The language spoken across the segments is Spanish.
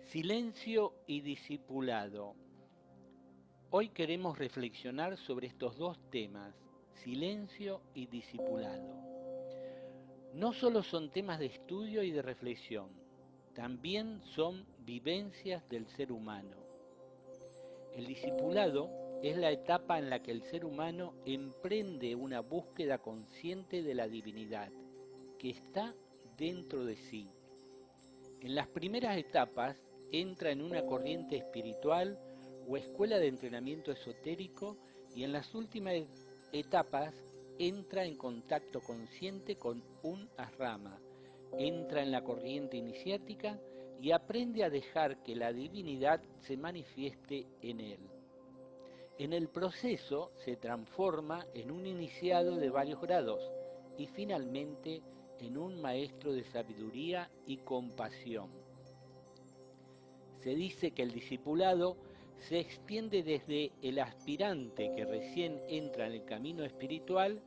Silencio y discipulado. Hoy queremos reflexionar sobre estos dos temas, silencio y discipulado. No solo son temas de estudio y de reflexión, también son vivencias del ser humano. El discipulado es la etapa en la que el ser humano emprende una búsqueda consciente de la divinidad, que está dentro de sí. En las primeras etapas entra en una corriente espiritual o escuela de entrenamiento esotérico y en las últimas etapas entra en contacto consciente con un asrama, entra en la corriente iniciática y aprende a dejar que la divinidad se manifieste en él. En el proceso se transforma en un iniciado de varios grados y finalmente en un maestro de sabiduría y compasión. Se dice que el discipulado se extiende desde el aspirante que recién entra en el camino espiritual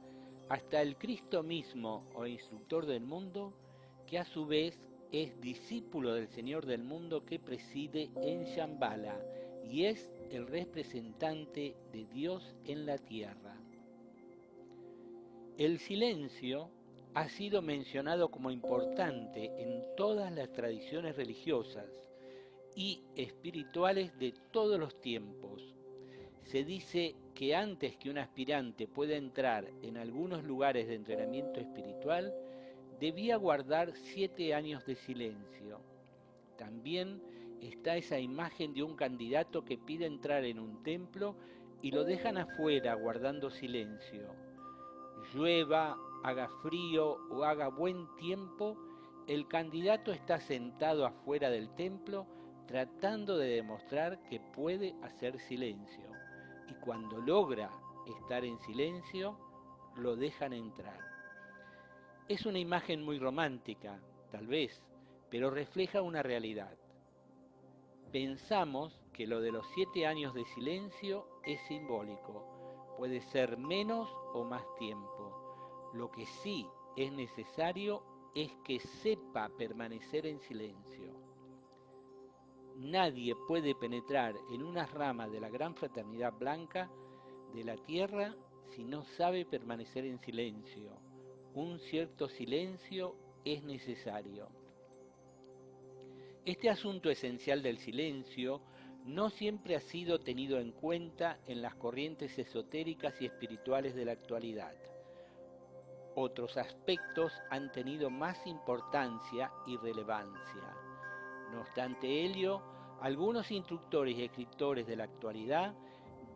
hasta el Cristo mismo o instructor del mundo, que a su vez es discípulo del Señor del mundo que preside en Shambhala y es el representante de Dios en la tierra. El silencio ha sido mencionado como importante en todas las tradiciones religiosas y espirituales de todos los tiempos. Se dice que antes que un aspirante pueda entrar en algunos lugares de entrenamiento espiritual, debía guardar 7 años de silencio. También está esa imagen de un candidato que pide entrar en un templo y lo dejan afuera guardando silencio. Llueva, haga frío o haga buen tiempo, el candidato está sentado afuera del templo tratando de demostrar que puede hacer silencio. Y cuando logra estar en silencio, lo dejan entrar. Es una imagen muy romántica, tal vez, pero refleja una realidad. Pensamos que lo de los 7 años de silencio es simbólico, puede ser menos o más tiempo. Lo que sí es necesario es que sepa permanecer en silencio. Nadie puede penetrar en unas ramas de la gran fraternidad blanca de la tierra si no sabe permanecer en silencio. Un cierto silencio es necesario. Este asunto esencial del silencio no siempre ha sido tenido en cuenta en las corrientes esotéricas y espirituales de la actualidad. Otros aspectos han tenido más importancia y relevancia. No obstante ello, algunos instructores y escritores de la actualidad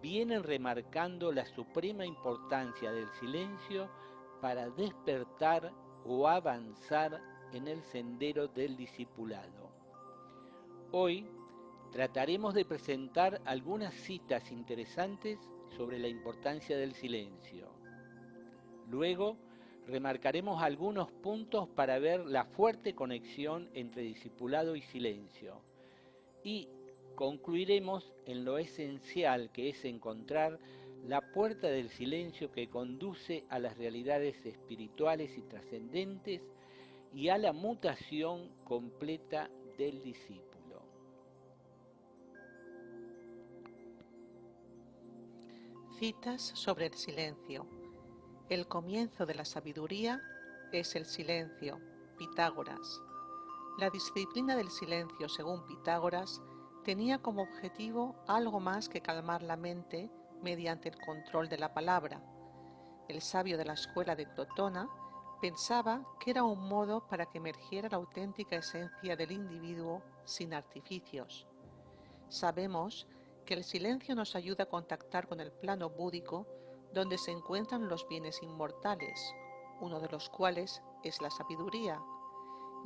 vienen remarcando la suprema importancia del silencio para despertar o avanzar en el sendero del discipulado. Hoy trataremos de presentar algunas citas interesantes sobre la importancia del silencio. Luego, remarcaremos algunos puntos para ver la fuerte conexión entre discipulado y silencio. Y concluiremos en lo esencial que es encontrar la puerta del silencio que conduce a las realidades espirituales y trascendentes y a la mutación completa del discípulo. Citas sobre el silencio. El comienzo de la sabiduría es el silencio. Pitágoras. La disciplina del silencio, según Pitágoras, tenía como objetivo algo más que calmar la mente mediante el control de la palabra. El sabio de la escuela de Crotona pensaba que era un modo para que emergiera la auténtica esencia del individuo sin artificios. Sabemos que el silencio nos ayuda a contactar con el plano búdico, donde se encuentran los bienes inmortales, uno de los cuales es la sabiduría.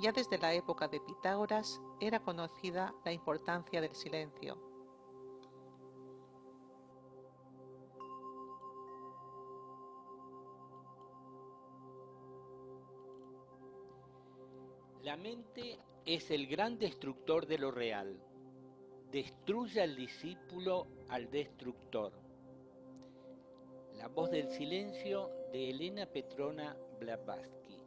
Ya desde la época de Pitágoras era conocida la importancia del silencio. La mente es el gran destructor de lo real. Destruye al discípulo al destructor. La voz del silencio de Elena Petrona Blavatsky.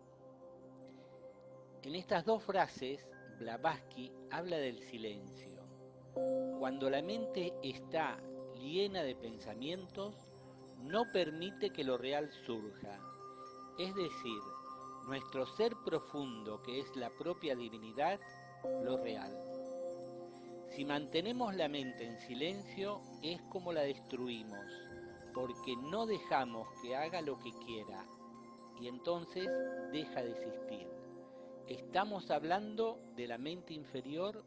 En estas dos frases, Blavatsky habla del silencio. Cuando la mente está llena de pensamientos, no permite que lo real surja. Es decir, nuestro ser profundo, que es la propia divinidad, lo real. Si mantenemos la mente en silencio, es como la destruimos, porque no dejamos que haga lo que quiera, y entonces deja de existir. ¿Estamos hablando de la mente inferior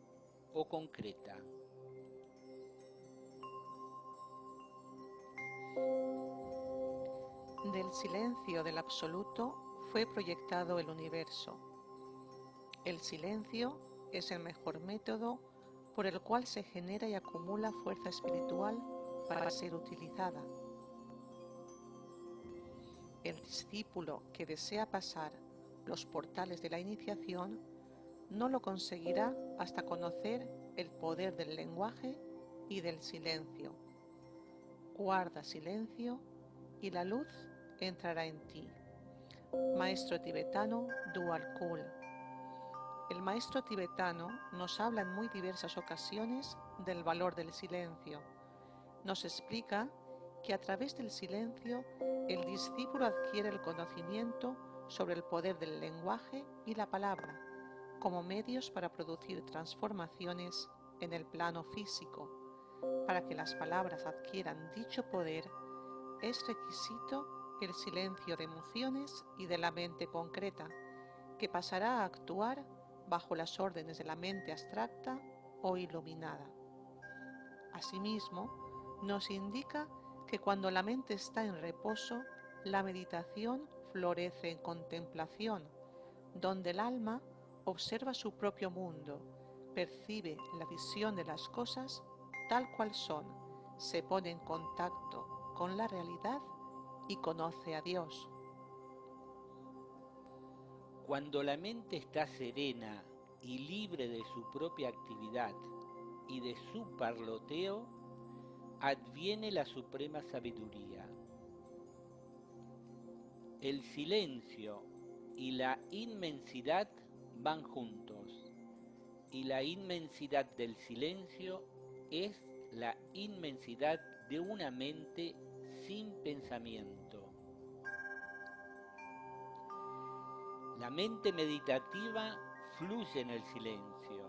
o concreta? Del silencio del absoluto fue proyectado el universo. El silencio es el mejor método por el cual se genera y acumula fuerza espiritual para ser utilizada. El discípulo que desea pasar los portales de la iniciación no lo conseguirá hasta conocer el poder del lenguaje y del silencio. Guarda silencio y la luz entrará en ti. Maestro tibetano Dwal Khul. El maestro tibetano nos habla en muy diversas ocasiones del valor del silencio. Nos explica que a través del silencio el discípulo adquiere el conocimiento sobre el poder del lenguaje y la palabra como medios para producir transformaciones en el plano físico. Para que las palabras adquieran dicho poder, es requisito el silencio de emociones y de la mente concreta, que pasará a actuar bajo las órdenes de la mente abstracta o iluminada. Asimismo, nos indica que cuando la mente está en reposo, la meditación florece en contemplación, donde el alma observa su propio mundo, percibe la visión de las cosas tal cual son, se pone en contacto con la realidad y conoce a Dios. Cuando la mente está serena y libre de su propia actividad y de su parloteo, adviene la suprema sabiduría. El silencio y la inmensidad van juntos, y la inmensidad del silencio es la inmensidad de una mente sin pensamiento. La mente meditativa fluye en el silencio,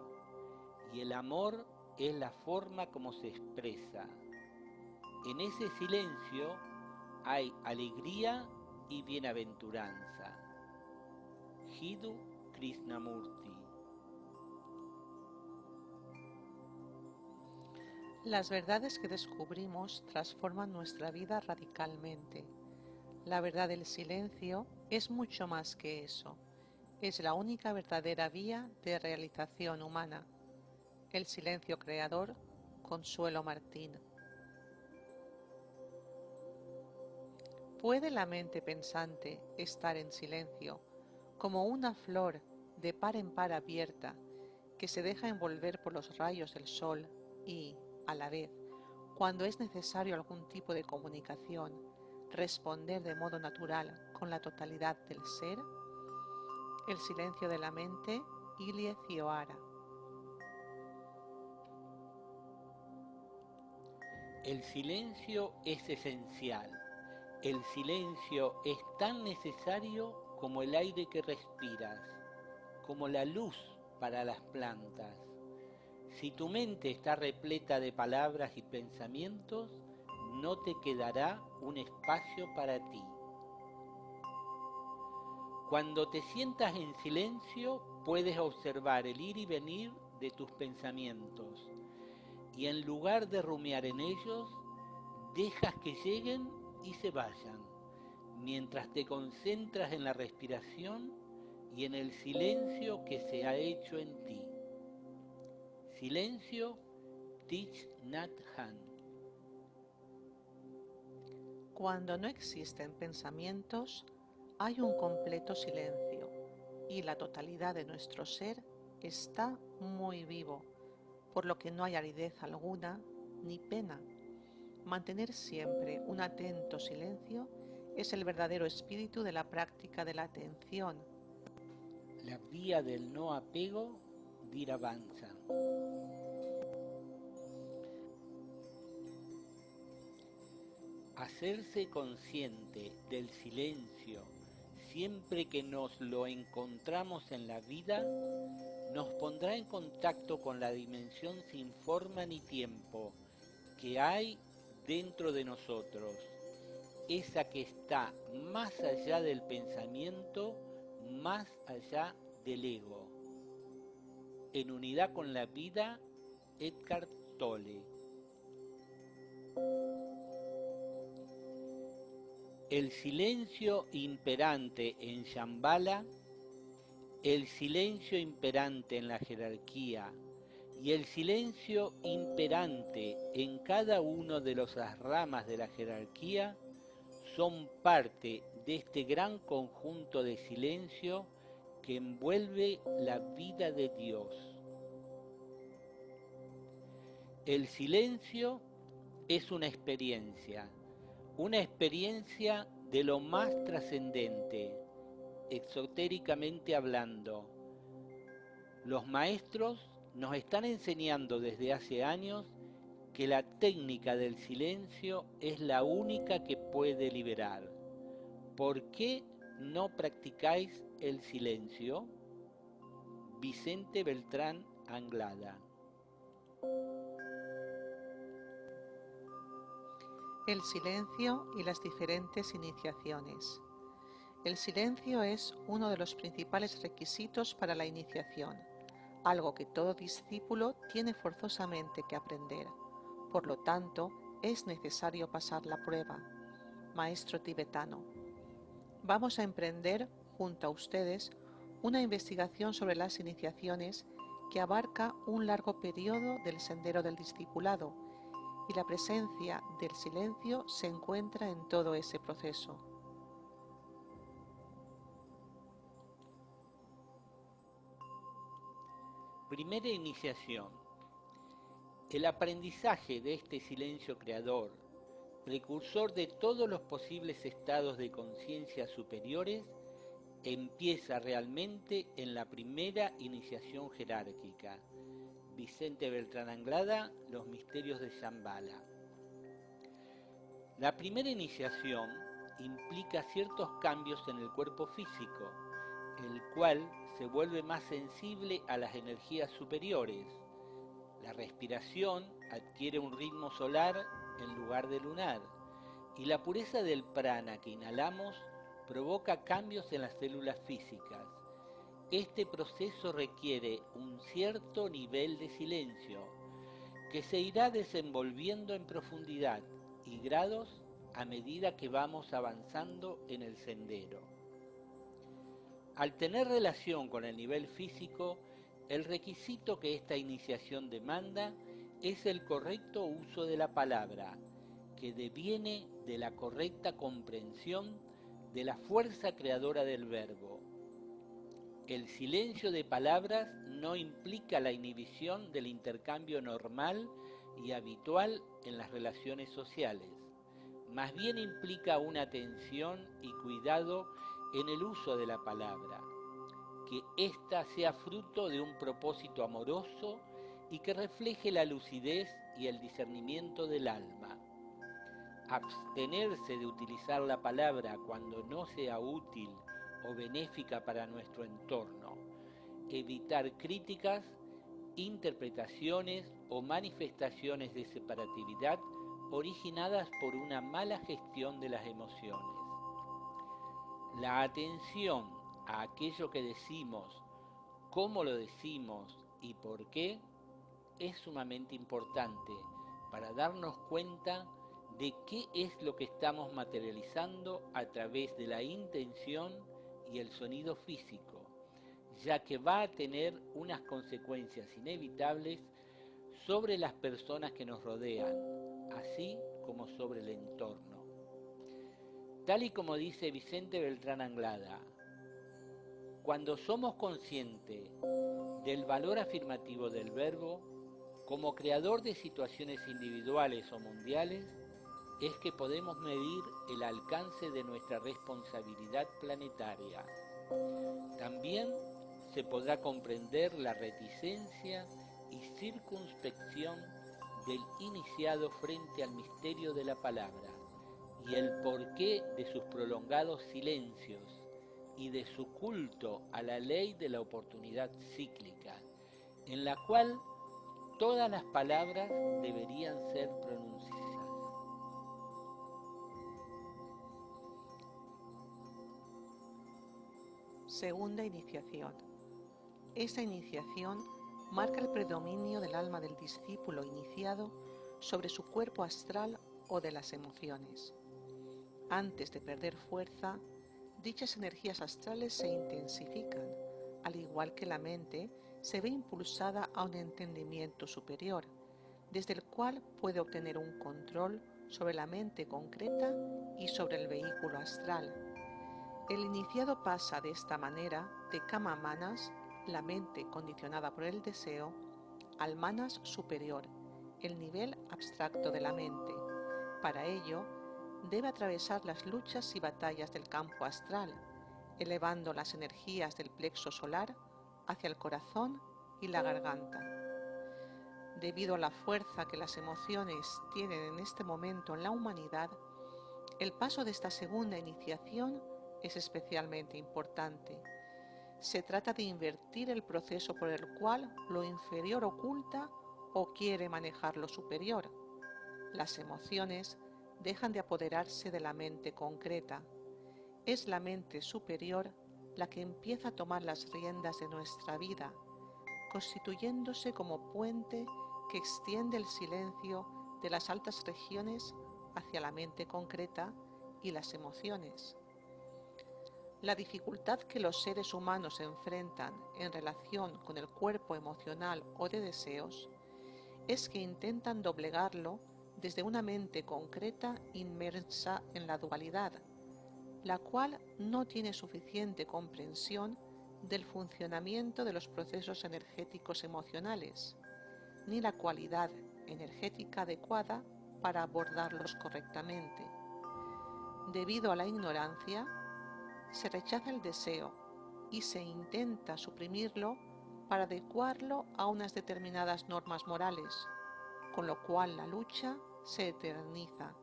y el amor es la forma como se expresa. En ese silencio hay alegría y bienaventuranza. Jiddu Krishnamurti. Las verdades que descubrimos transforman nuestra vida radicalmente. La verdad del silencio es mucho más que eso. Es la única verdadera vía de realización humana. El silencio creador, Consuelo Martín. ¿Puede la mente pensante estar en silencio, como una flor de par en par abierta, que se deja envolver por los rayos del sol y, a la vez, cuando es necesario algún tipo de comunicación, responder de modo natural con la totalidad del ser? El silencio de la mente, Ilie Cioara. El silencio es esencial. El silencio es tan necesario como el aire que respiras, como la luz para las plantas. Si tu mente está repleta de palabras y pensamientos, no te quedará un espacio para ti. Cuando te sientas en silencio, puedes observar el ir y venir de tus pensamientos, y en lugar de rumiar en ellos, dejas que lleguen y se vayan, mientras te concentras en la respiración y en el silencio que se ha hecho en ti. Silencio, Thich Nhat Hanh. Cuando no existen pensamientos, hay un completo silencio y la totalidad de nuestro ser está muy vivo, por lo que no hay aridez alguna ni pena. Mantener siempre un atento silencio es el verdadero espíritu de la práctica de la atención. la vía del no apego dir avanza. Hacerse consciente del silencio siempre que nos lo encontramos en la vida nos pondrá en contacto con la dimensión sin forma ni tiempo que hay dentro de nosotros, esa que está más allá del pensamiento, más allá del ego. En unidad con la vida, Eckhart Tolle. El silencio imperante en Shambhala, el silencio imperante en la jerarquía y el silencio imperante en cada una de las ramas de la jerarquía son parte de este gran conjunto de silencio que envuelve la vida de Dios. El silencio es una experiencia de lo más trascendente, exotéricamente hablando. Los maestros nos están enseñando desde hace años que la técnica del silencio es la única que puede liberar. ¿Por qué no practicáis el silencio? Vicente Beltrán Anglada. El silencio y las diferentes iniciaciones. El silencio es uno de los principales requisitos para la iniciación, algo que todo discípulo tiene forzosamente que aprender. Por lo tanto, es necesario pasar la prueba. Maestro tibetano. Vamos a emprender, junto a ustedes, una investigación sobre las iniciaciones que abarca un largo periodo del sendero del discipulado, y la presencia del silencio se encuentra en todo ese proceso. Primera iniciación. El aprendizaje de este silencio creador, precursor de todos los posibles estados de conciencia superiores, empieza realmente en la primera iniciación jerárquica. Vicente Beltrán Anglada, Los misterios de Shambhala. La primera iniciación implica ciertos cambios en el cuerpo físico, el cual se vuelve más sensible a las energías superiores. La respiración adquiere un ritmo solar en lugar de lunar, y la pureza del prana que inhalamos provoca cambios en las células físicas. Este proceso requiere un cierto nivel de silencio, que se irá desenvolviendo en profundidad y grados a medida que vamos avanzando en el sendero. Al tener relación con el nivel físico, el requisito que esta iniciación demanda es el correcto uso de la palabra, que deviene de la correcta comprensión de la fuerza creadora del verbo. El silencio de palabras no implica la inhibición del intercambio normal y habitual en las relaciones sociales. Más bien implica una atención y cuidado en el uso de la palabra, que ésta sea fruto de un propósito amoroso y que refleje la lucidez y el discernimiento del alma. Abstenerse de utilizar la palabra cuando no sea útil o benéfica para nuestro entorno. Evitar críticas, interpretaciones o manifestaciones de separatividad originadas por una mala gestión de las emociones. La atención a aquello que decimos, cómo lo decimos y por qué es sumamente importante para darnos cuenta de qué es lo que estamos materializando a través de la intención y el sonido físico, ya que va a tener unas consecuencias inevitables sobre las personas que nos rodean, así como sobre el entorno. Tal y como dice Vicente Beltrán Anglada, cuando somos conscientes del valor afirmativo del verbo, como creador de situaciones individuales o mundiales, es que podemos medir el alcance de nuestra responsabilidad planetaria. También se podrá comprender la reticencia y circunspección del iniciado frente al misterio de la palabra y el porqué de sus prolongados silencios y de su culto a la ley de la oportunidad cíclica, en la cual todas las palabras deberían ser pronunciadas. Segunda iniciación. Esta iniciación marca el predominio del alma del discípulo iniciado sobre su cuerpo astral o de las emociones. Antes de perder fuerza, dichas energías astrales se intensifican, al igual que la mente se ve impulsada a un entendimiento superior, desde el cual puede obtener un control sobre la mente concreta y sobre el vehículo astral. El iniciado pasa de esta manera de kama manas, la mente condicionada por el deseo, al manas superior, el nivel abstracto de la mente. Para ello, debe atravesar las luchas y batallas del campo astral, elevando las energías del plexo solar hacia el corazón y la garganta. Debido a la fuerza que las emociones tienen en este momento en la humanidad, el paso de esta segunda iniciación es especialmente importante. Se trata de invertir el proceso por el cual lo inferior oculta o quiere manejar lo superior. Las emociones dejan de apoderarse de la mente concreta. Es la mente superior la que empieza a tomar las riendas de nuestra vida, constituyéndose como puente que extiende el silencio de las altas regiones hacia la mente concreta y las emociones. La dificultad que los seres humanos enfrentan en relación con el cuerpo emocional o de deseos es que intentan doblegarlo desde una mente concreta inmersa en la dualidad, la cual no tiene suficiente comprensión del funcionamiento de los procesos energéticos emocionales, ni la cualidad energética adecuada para abordarlos correctamente. Debido a la ignorancia, se rechaza el deseo y se intenta suprimirlo para adecuarlo a unas determinadas normas morales, con lo cual la lucha se eterniza,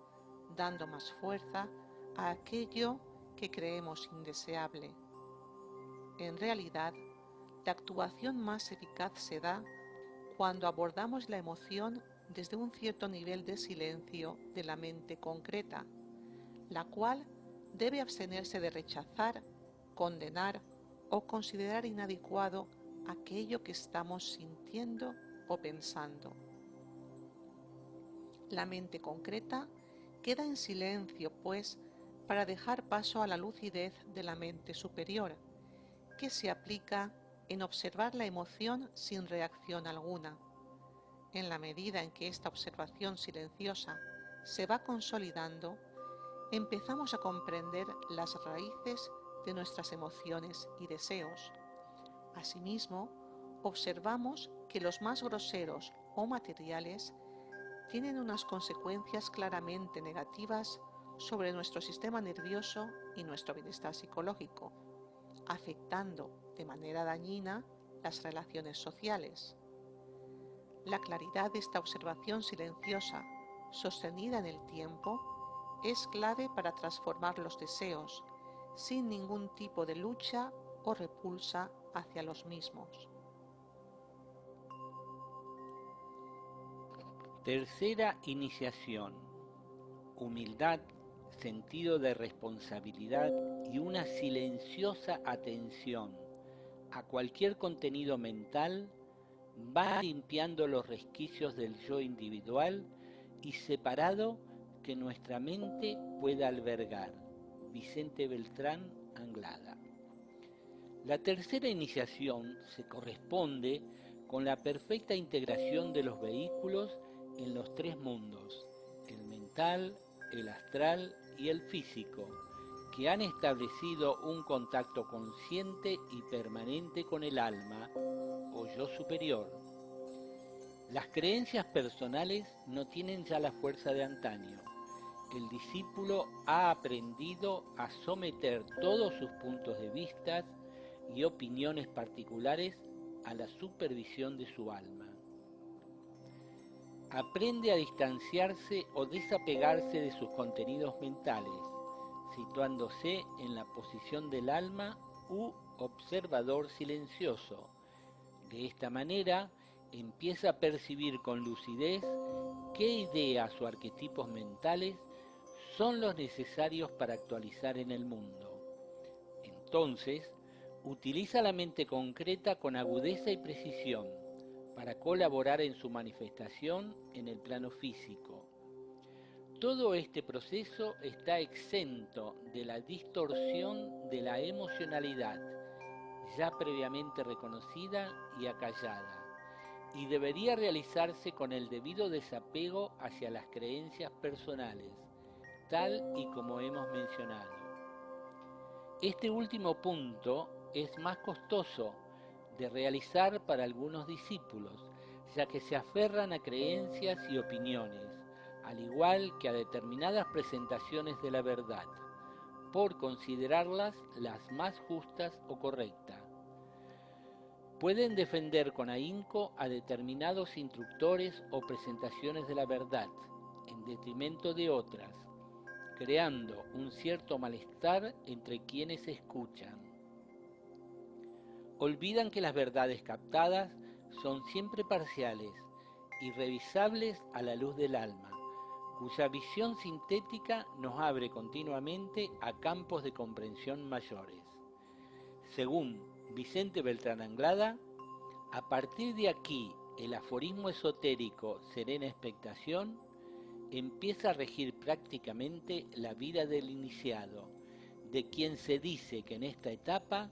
dando más fuerza a aquello que creemos indeseable. En realidad, la actuación más eficaz se da cuando abordamos la emoción desde un cierto nivel de silencio de la mente concreta, la cual debe abstenerse de rechazar, condenar o considerar inadecuado aquello que estamos sintiendo o pensando. La mente concreta queda en silencio, pues, para dejar paso a la lucidez de la mente superior, que se aplica en observar la emoción sin reacción alguna. En la medida en que esta observación silenciosa se va consolidando, empezamos a comprender las raíces de nuestras emociones y deseos. Asimismo, observamos que los más groseros o materiales tienen unas consecuencias claramente negativas sobre nuestro sistema nervioso y nuestro bienestar psicológico, afectando de manera dañina las relaciones sociales. La claridad de esta observación silenciosa, sostenida en el tiempo, es clave para transformar los deseos, sin ningún tipo de lucha o repulsa hacia los mismos. Tercera iniciación: humildad, sentido de responsabilidad y una silenciosa atención a cualquier contenido mental va limpiando los resquicios del yo individual y separado que nuestra mente pueda albergar. Vicente Beltrán Anglada. La tercera iniciación se corresponde con la perfecta integración de los vehículos en los tres mundos, el mental, el astral y el físico, que han establecido un contacto consciente y permanente con el alma o yo superior. Las creencias personales no tienen ya la fuerza de antaño. El discípulo ha aprendido a someter todos sus puntos de vista y opiniones particulares a la supervisión de su alma. Aprende a distanciarse o desapegarse de sus contenidos mentales, situándose en la posición del alma u observador silencioso. De esta manera, empieza a percibir con lucidez qué ideas o arquetipos mentales son los necesarios para actualizar en el mundo. Entonces, utiliza la mente concreta con agudeza y precisión para colaborar en su manifestación en el plano físico. Todo este proceso está exento de la distorsión de la emocionalidad, ya previamente reconocida y acallada, y debería realizarse con el debido desapego hacia las creencias personales, tal y como hemos mencionado. Este último punto es más costoso de realizar para algunos discípulos, ya que se aferran a creencias y opiniones, al igual que a determinadas presentaciones de la verdad, por considerarlas las más justas o correctas. Pueden defender con ahínco a determinados instructores o presentaciones de la verdad, en detrimento de otras, creando un cierto malestar entre quienes escuchan. Olvidan que las verdades captadas son siempre parciales y revisables a la luz del alma, cuya visión sintética nos abre continuamente a campos de comprensión mayores. Según Vicente Beltrán Anglada, a partir de aquí el aforismo esotérico serena expectación empieza a regir prácticamente la vida del iniciado, de quien se dice que en esta etapa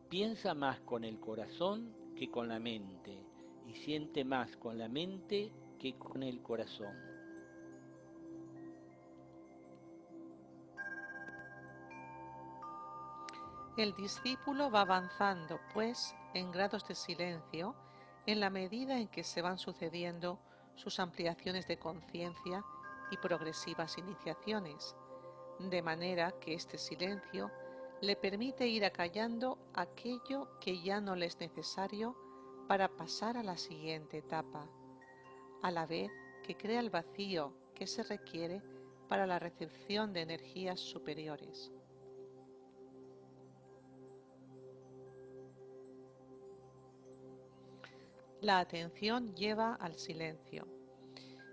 piensa más con el corazón que con la mente y siente más con la mente que con el corazón. El discípulo va avanzando, pues, en grados de silencio en la medida en que se van sucediendo sus ampliaciones de conciencia y progresivas iniciaciones, de manera que este silencio le permite ir acallando aquello que ya no le es necesario para pasar a la siguiente etapa, a la vez que crea el vacío que se requiere para la recepción de energías superiores. La atención lleva al silencio.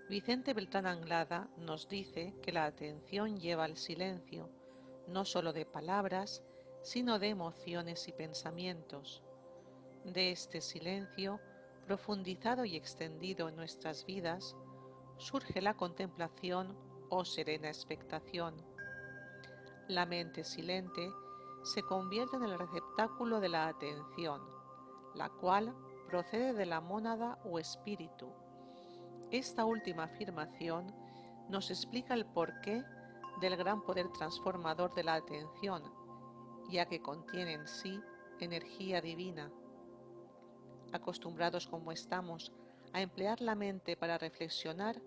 Vicente Beltrán Anglada nos dice que la atención lleva al silencio, no sólo de palabras, sino de emociones y pensamientos. De este silencio, profundizado y extendido en nuestras vidas, surge la contemplación o serena expectación. La mente silente se convierte en el receptáculo de la atención, la cual procede de la mónada o espíritu. Esta última afirmación nos explica el porqué del gran poder transformador de la atención, ya que contiene en sí energía divina. Acostumbrados como estamos a emplear la mente para reflexionar,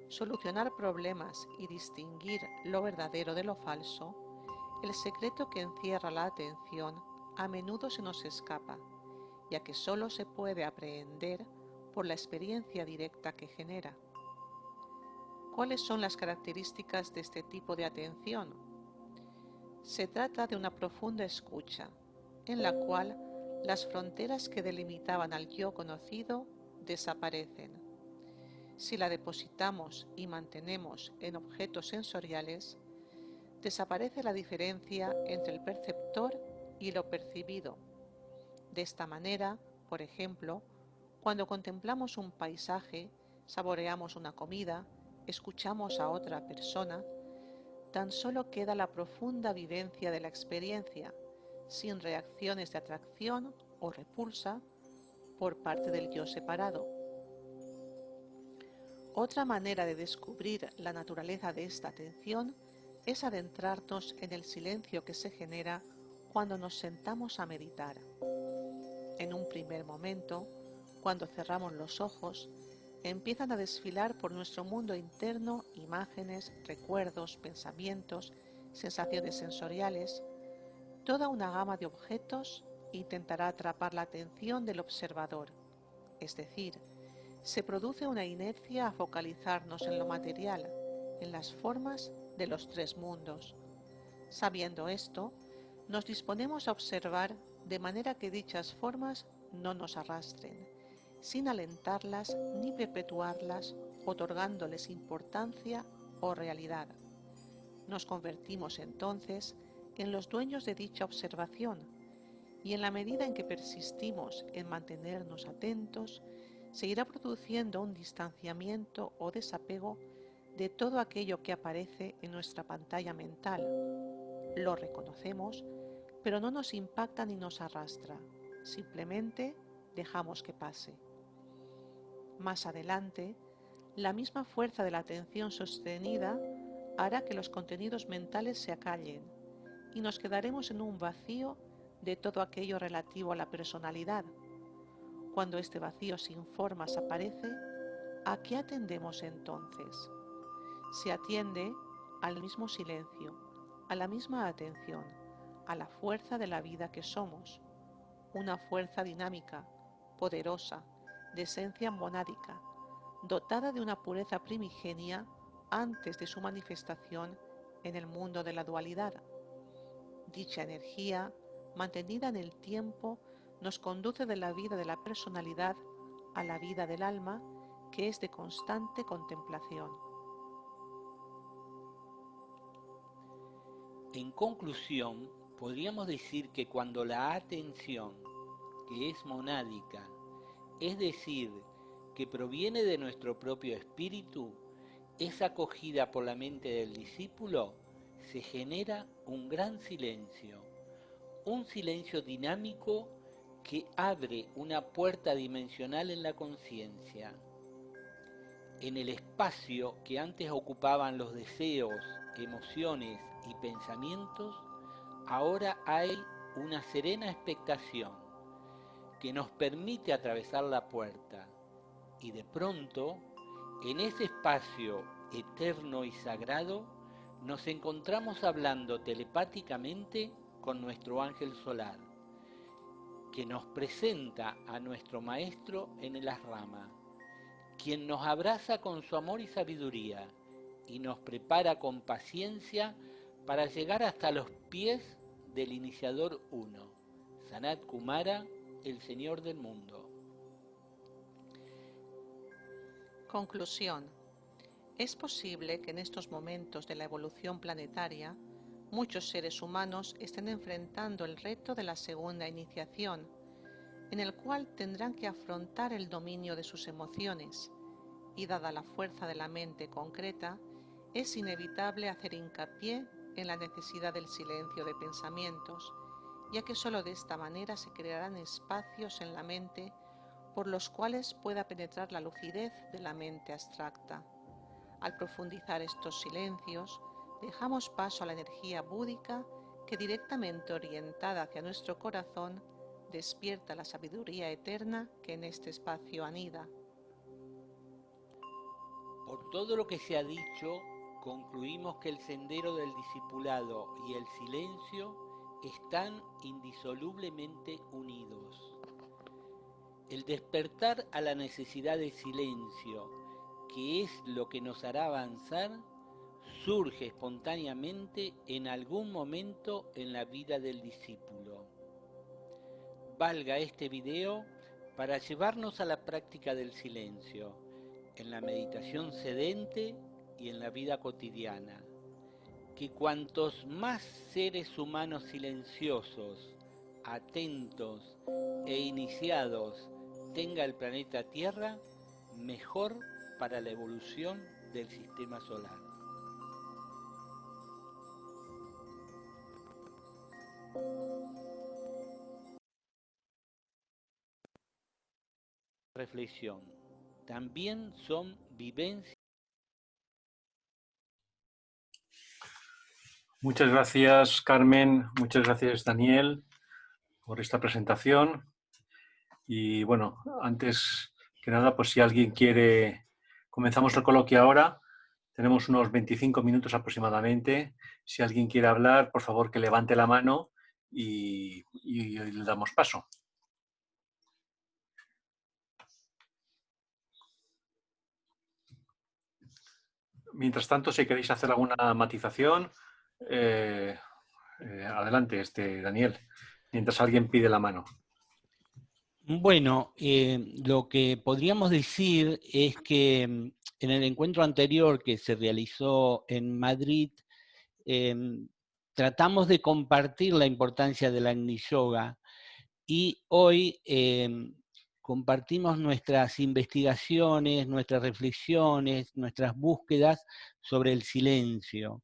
solucionar problemas y distinguir lo verdadero de lo falso, el secreto que encierra la atención a menudo se nos escapa, ya que solo se puede aprehender por la experiencia directa que genera. ¿Cuáles son las características de este tipo de atención? Se trata de una profunda escucha, en la cual las fronteras que delimitaban al yo conocido desaparecen. Si la depositamos y mantenemos en objetos sensoriales, desaparece la diferencia entre el perceptor y lo percibido. De esta manera, por ejemplo, cuando contemplamos un paisaje, saboreamos una comida, escuchamos a otra persona, tan solo queda la profunda vivencia de la experiencia, sin reacciones de atracción o repulsa por parte del yo separado. Otra manera de descubrir la naturaleza de esta atención es adentrarnos en el silencio que se genera cuando nos sentamos a meditar. En un primer momento, cuando cerramos los ojos, empiezan a desfilar por nuestro mundo interno imágenes, recuerdos, pensamientos, sensaciones sensoriales, toda una gama de objetos intentará atrapar la atención del observador, es decir, se produce una inercia a focalizarnos en lo material, en las formas de los tres mundos. Sabiendo esto, nos disponemos a observar de manera que dichas formas no nos arrastren, sin alentarlas ni perpetuarlas, otorgándoles importancia o realidad. Nos convertimos entonces en los dueños de dicha observación, y en la medida en que persistimos en mantenernos atentos, se irá produciendo un distanciamiento o desapego de todo aquello que aparece en nuestra pantalla mental. Lo reconocemos, pero no nos impacta ni nos arrastra, simplemente dejamos que pase. Más adelante, la misma fuerza de la atención sostenida hará que los contenidos mentales se acallen y nos quedaremos en un vacío de todo aquello relativo a la personalidad. Cuando este vacío sin formas aparece, ¿a qué atendemos entonces? Se atiende al mismo silencio, a la misma atención, a la fuerza de la vida que somos, una fuerza dinámica, poderosa, de esencia monádica, dotada de una pureza primigenia antes de su manifestación en el mundo de la dualidad. Dicha energía, mantenida en el tiempo, nos conduce de la vida de la personalidad a la vida del alma, que es de constante contemplación. En conclusión, podríamos decir que cuando la atención, que es monádica, es decir, que proviene de nuestro propio espíritu, es acogida por la mente del discípulo, se genera un gran silencio, un silencio dinámico que abre una puerta dimensional en la conciencia. En el espacio que antes ocupaban los deseos, emociones y pensamientos, ahora hay una serena expectación que nos permite atravesar la puerta y de pronto, en ese espacio eterno y sagrado, nos encontramos hablando telepáticamente con nuestro ángel solar, que nos presenta a nuestro maestro en las ramas, quien nos abraza con su amor y sabiduría y nos prepara con paciencia para llegar hasta los pies del iniciador uno, Sanat Kumara, el Señor del mundo. Conclusión. Es posible que en estos momentos de la evolución planetaria muchos seres humanos estén enfrentando el reto de la segunda iniciación, en el cual tendrán que afrontar el dominio de sus emociones, y dada la fuerza de la mente concreta, es inevitable hacer hincapié en la necesidad del silencio de pensamientos, ya que sólo de esta manera se crearán espacios en la mente por los cuales pueda penetrar la lucidez de la mente abstracta. Al profundizar estos silencios, dejamos paso a la energía búdica que, directamente orientada hacia nuestro corazón, despierta la sabiduría eterna que en este espacio anida. Por todo lo que se ha dicho, concluimos que el sendero del discipulado y el silencio están indisolublemente unidos. El despertar a la necesidad de silencio, que es lo que nos hará avanzar, surge espontáneamente en algún momento en la vida del discípulo. Valga este video para llevarnos a la práctica del silencio, en la meditación sedente y en la vida cotidiana. Que cuantos más seres humanos silenciosos, atentos e iniciados tenga el planeta Tierra, mejor para la evolución del sistema solar. Reflexión. También son vivencias. Muchas gracias, Carmen. Muchas gracias, Daniel, por esta presentación. Y bueno, antes que nada, pues si alguien quiere, comenzamos el coloquio ahora. Tenemos unos 25 minutos aproximadamente. Si alguien quiere hablar, por favor que levante la mano y le damos paso. Mientras tanto, si queréis hacer alguna matización, adelante, Daniel, mientras alguien pide la mano. Bueno, lo que podríamos decir es que en el encuentro anterior que se realizó en Madrid, tratamos de compartir la importancia del Agni Yoga y hoy compartimos nuestras investigaciones, nuestras reflexiones, nuestras búsquedas sobre el silencio.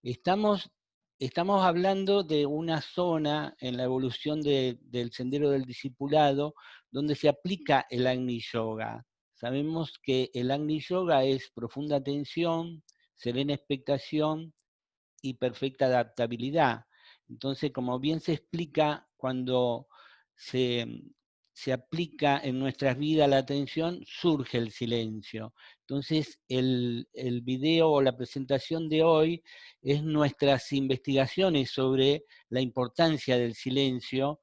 Estamos hablando de una zona en la evolución del sendero del discipulado donde se aplica el Agni Yoga. Sabemos que el Agni Yoga es profunda atención, serena expectación y perfecta adaptabilidad. Entonces, como bien se explica, cuando se aplica en nuestras vidas la atención, surge el silencio. Entonces, el video o la presentación de hoy es nuestras investigaciones sobre la importancia del silencio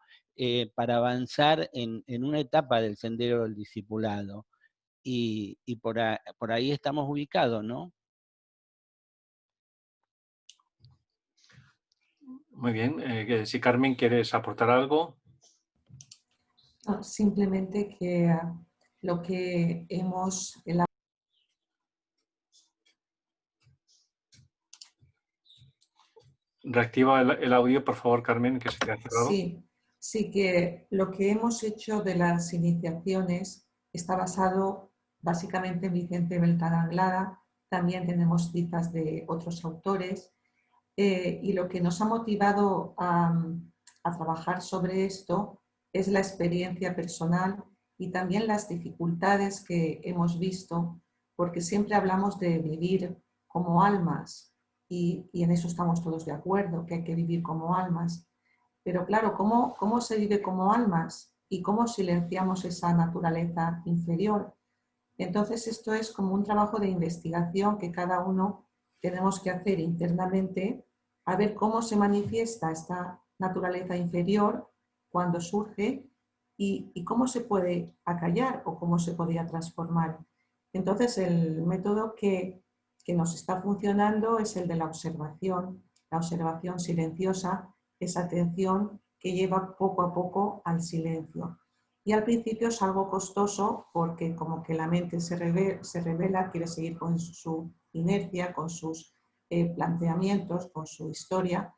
para avanzar en una etapa del sendero del discipulado. Y por ahí estamos ubicados, ¿no? Muy bien. Si Carmen, ¿quieres aportar algo? No, simplemente que lo que hemos elaborado. Reactiva el audio, por favor, Carmen, que se te ha cerrado. Sí, que lo que hemos hecho de las iniciaciones está basado básicamente en Vicente Beltrán Anglada. También tenemos citas de otros autores. Y lo que nos ha motivado a trabajar sobre esto es la experiencia personal y también las dificultades que hemos visto, porque siempre hablamos de vivir como almas y en eso estamos todos de acuerdo, que hay que vivir como almas. Pero claro, ¿cómo se vive como almas y cómo silenciamos esa naturaleza inferior? Entonces esto es como un trabajo de investigación que cada uno tenemos que hacer internamente a ver cómo se manifiesta esta naturaleza inferior cuando surge y cómo se puede acallar o cómo se podría transformar. Entonces el método que nos está funcionando es el de la observación silenciosa, esa atención que lleva poco a poco al silencio. Y al principio es algo costoso porque como que la mente se revela, quiere seguir con su inercia, con sus planteamientos, con su historia,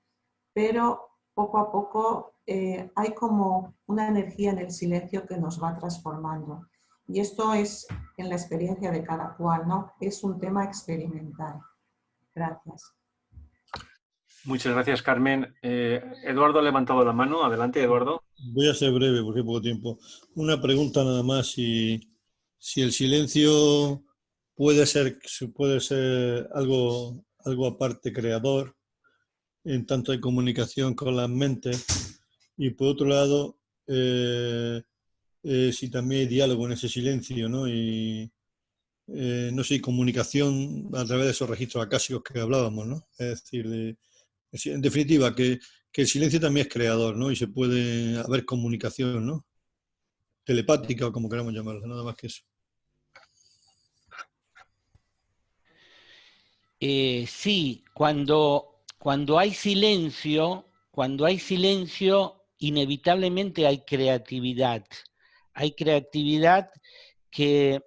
pero poco a poco hay como una energía en el silencio que nos va transformando. Y esto es en la experiencia de cada cual, ¿no? Es un tema experimental. Gracias. Muchas gracias, Carmen. Eduardo ha levantado la mano. Adelante, Eduardo. Voy a ser breve porque hay poco tiempo. Una pregunta nada más, si el silencio puede ser algo aparte creador, en tanto hay comunicación con las mentes, y por otro lado, si también hay diálogo en ese silencio, ¿no? Y no sé, comunicación a través de esos registros acásicos que hablábamos, ¿no? Es decir, en definitiva, que el silencio también es creador, ¿no? Y se puede haber comunicación, ¿no? Telepática o como queramos llamarla, nada más que eso. Sí, cuando hay silencio, inevitablemente hay creatividad. Hay creatividad que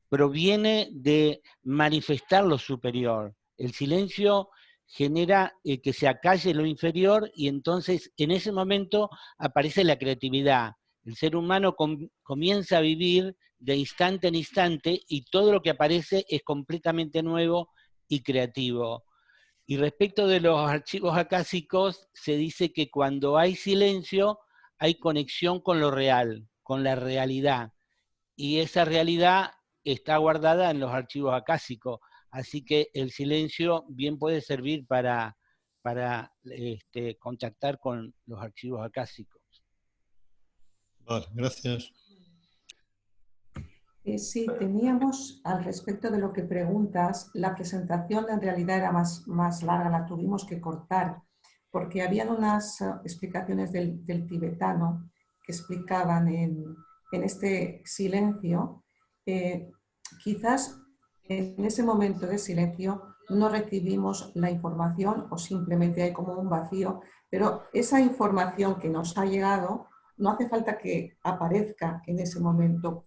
proviene de manifestar lo superior. El silencio genera que se acalle lo inferior y entonces en ese momento aparece la creatividad. El ser humano comienza a vivir de instante en instante y todo lo que aparece es completamente nuevo y creativo. Y respecto de los archivos acásicos, se dice que cuando hay silencio hay conexión con lo real, con la realidad. Y esa realidad está guardada en los archivos acásicos. Así que el silencio bien puede servir para contactar con los archivos acásicos. Vale, gracias. Sí, teníamos al respecto de lo que preguntas, la presentación en realidad era más larga, la tuvimos que cortar, porque habían unas explicaciones del tibetano que explicaban en este silencio, quizás en ese momento de silencio no recibimos la información o simplemente hay como un vacío, pero esa información que nos ha llegado no hace falta que aparezca en ese momento,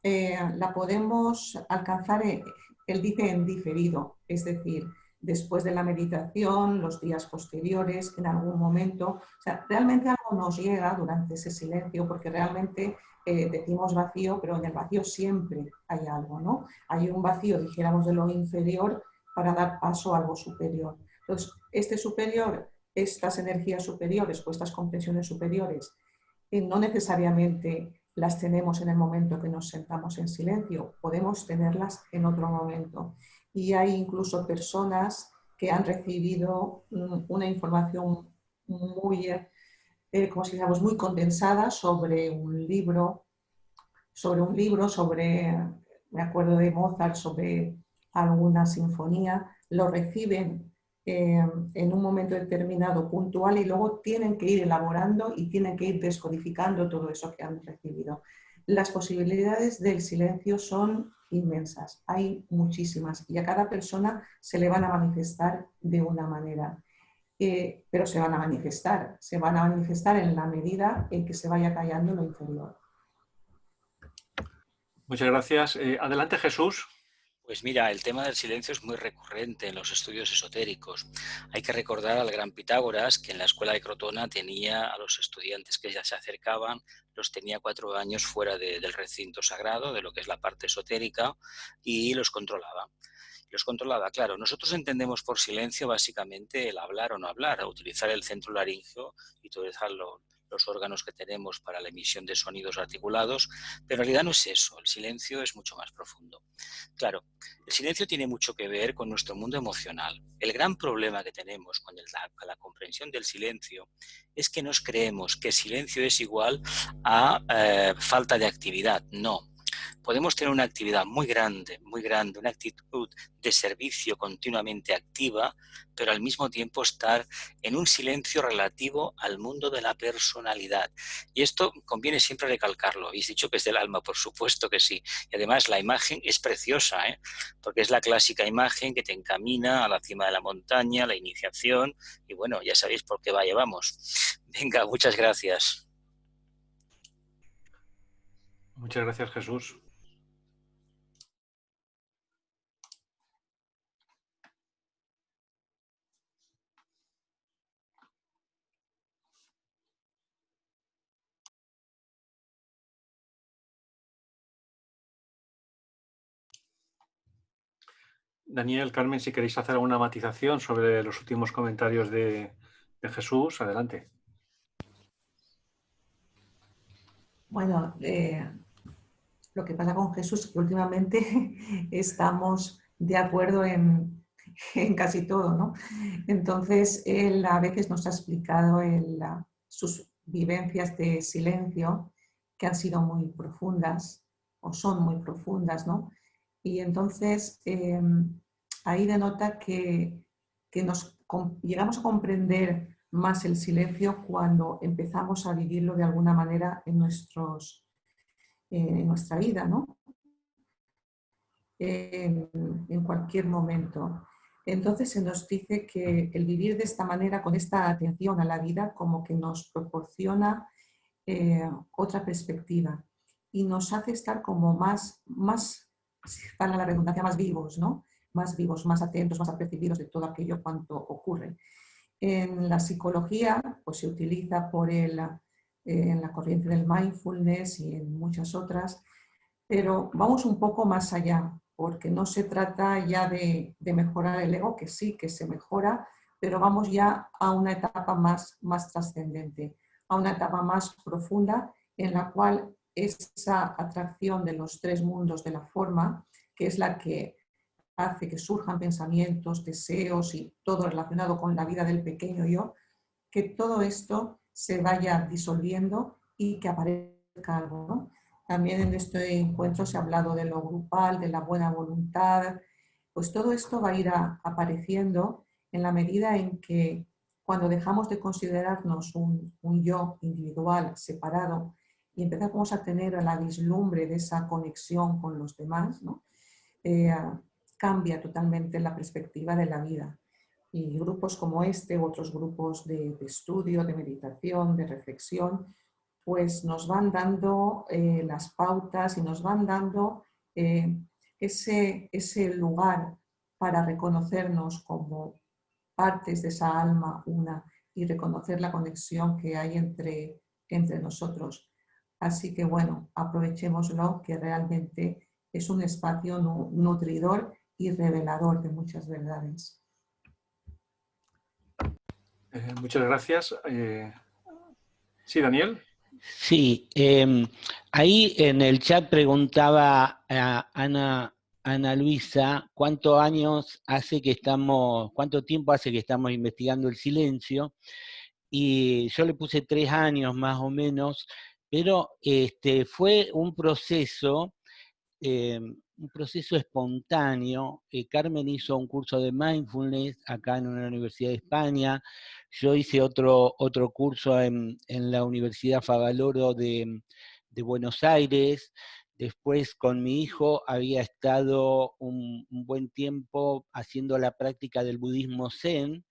la podemos alcanzar, él dice en diferido, es decir, después de la meditación, los días posteriores, en algún momento. O sea, realmente algo nos llega durante ese silencio, porque realmente decimos vacío, pero en el vacío siempre hay algo, ¿no? Hay un vacío, dijéramos, de lo inferior para dar paso a algo superior. Entonces, este superior, estas energías superiores o estas comprensiones superiores, no necesariamente las tenemos en el momento que nos sentamos en silencio, podemos tenerlas en otro momento. Y hay incluso personas que han recibido una información muy, muy condensada sobre un libro, me acuerdo de Mozart, sobre alguna sinfonía, lo reciben en un momento determinado, puntual, y luego tienen que ir elaborando y tienen que ir descodificando todo eso que han recibido. Las posibilidades del silencio son inmensas, hay muchísimas, y a cada persona se le van a manifestar de una manera. Pero se van a manifestar en la medida en que se vaya callando lo inferior. Muchas gracias. Adelante, Jesús. Pues mira, el tema del silencio es muy recurrente en los estudios esotéricos. Hay que recordar al gran Pitágoras, que en la escuela de Crotona tenía a los estudiantes que ya se acercaban, los tenía 4 años fuera del recinto sagrado, de lo que es la parte esotérica, y los controlaba. Claro, nosotros entendemos por silencio básicamente el hablar o no hablar, utilizar el centro laríngeo y utilizar los órganos que tenemos para la emisión de sonidos articulados, pero en realidad no es eso, el silencio es mucho más profundo. Claro, el silencio tiene mucho que ver con nuestro mundo emocional. El gran problema que tenemos con la comprensión del silencio es que nos creemos que silencio es igual a falta de actividad. No. Podemos tener una actividad muy grande, una actitud de servicio continuamente activa, pero al mismo tiempo estar en un silencio relativo al mundo de la personalidad. Y esto conviene siempre recalcarlo. Habéis dicho que es del alma, por supuesto que sí. Y además la imagen es preciosa, porque es la clásica imagen que te encamina a la cima de la montaña, la iniciación, y bueno, ya sabéis por qué vamos. Venga, muchas gracias. Muchas gracias, Jesús. Daniel, Carmen, si queréis hacer alguna matización sobre los últimos comentarios de Jesús, adelante. Bueno, lo que pasa con Jesús es que últimamente estamos de acuerdo en casi todo, ¿no? Entonces, él a veces nos ha explicado sus vivencias de silencio, que han sido muy profundas, o son muy profundas, ¿no? Y entonces, ahí denota que llegamos a comprender más el silencio cuando empezamos a vivirlo de alguna manera en nuestra vida, ¿no? En cualquier momento. Entonces se nos dice que el vivir de esta manera, con esta atención a la vida, como que nos proporciona otra perspectiva y nos hace estar como más, para la redundancia, más vivos, ¿no? Más vivos, más atentos, más apercibidos de todo aquello cuanto ocurre. En la psicología, pues se utiliza en la corriente del mindfulness y en muchas otras, pero vamos un poco más allá, porque no se trata ya de mejorar el ego, que sí, que se mejora, pero vamos ya a una etapa más trascendente, a una etapa más profunda en la cual esa atracción de los 3 mundos de la forma, que es la que hace que surjan pensamientos, deseos y todo relacionado con la vida del pequeño yo, que todo esto se vaya disolviendo y que aparezca algo, ¿no? También en este encuentro se ha hablado de lo grupal, de la buena voluntad, pues todo esto va a ir apareciendo en la medida en que cuando dejamos de considerarnos un yo individual, separado, y empezamos a tener la vislumbre de esa conexión con los demás, ¿no? Cambia totalmente la perspectiva de la vida. Y grupos como este u otros grupos de estudio, de meditación, de reflexión, pues nos van dando las pautas y nos van dando ese lugar para reconocernos como partes de esa alma una y reconocer la conexión que hay entre nosotros. Así que bueno, aprovechémoslo, que realmente es un espacio nutridor y revelador de muchas verdades. Muchas gracias. Sí, Daniel. Sí, ahí en el chat preguntaba a Ana Luisa cuánto tiempo hace que estamos investigando el silencio, y yo le puse 3 años más o menos, pero fue un proceso espontáneo. Carmen hizo un curso de mindfulness acá en una universidad de España. Yo hice otro curso en la Universidad Favaloro de Buenos Aires. Después con mi hijo había estado un buen tiempo haciendo la práctica del budismo zen,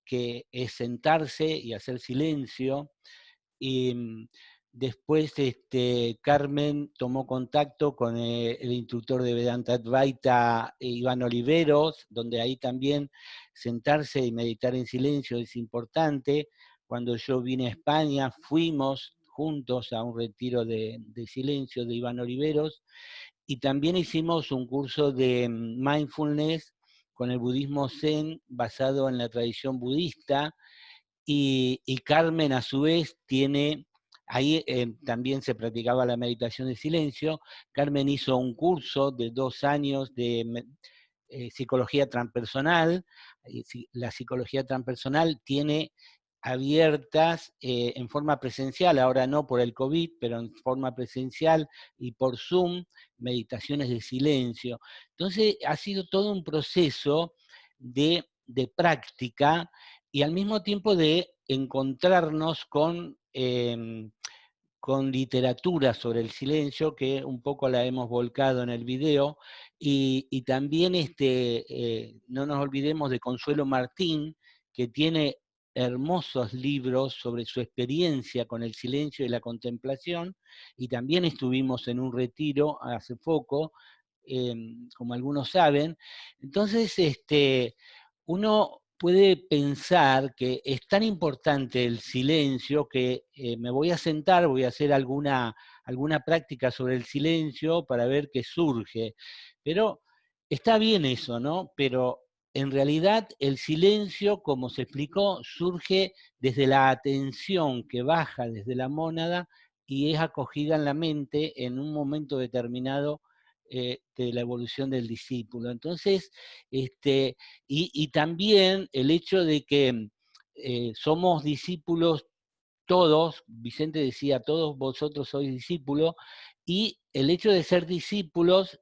que es sentarse y hacer silencio. Y después Carmen tomó contacto con el instructor de Vedanta Advaita, Iván Oliveros, donde ahí también sentarse y meditar en silencio es importante. Cuando yo vine a España, fuimos juntos a un retiro de silencio de Iván Oliveros, y también hicimos un curso de mindfulness con el budismo zen basado en la tradición budista. Y Carmen a su vez tiene, ahí también se practicaba la meditación de silencio. Carmen hizo un curso de 2 años de psicología transpersonal. La psicología transpersonal tiene abiertas en forma presencial, ahora no por el COVID, pero en forma presencial y por Zoom, meditaciones de silencio. Entonces ha sido todo un proceso de práctica, y al mismo tiempo de encontrarnos con literatura sobre el silencio, que un poco la hemos volcado en el video, y también no nos olvidemos de Consuelo Martín, que tiene hermosos libros sobre su experiencia con el silencio y la contemplación, y también estuvimos en un retiro hace poco, como algunos saben. Entonces, uno puede pensar que es tan importante el silencio que me voy a sentar, voy a hacer alguna práctica sobre el silencio para ver qué surge. Pero está bien eso, ¿no? Pero en realidad el silencio, como se explicó, surge desde la atención que baja desde la mónada y es acogida en la mente en un momento determinado de la evolución del discípulo. Entonces, y también el hecho de que somos discípulos todos, Vicente decía, todos vosotros sois discípulos, y el hecho de ser discípulos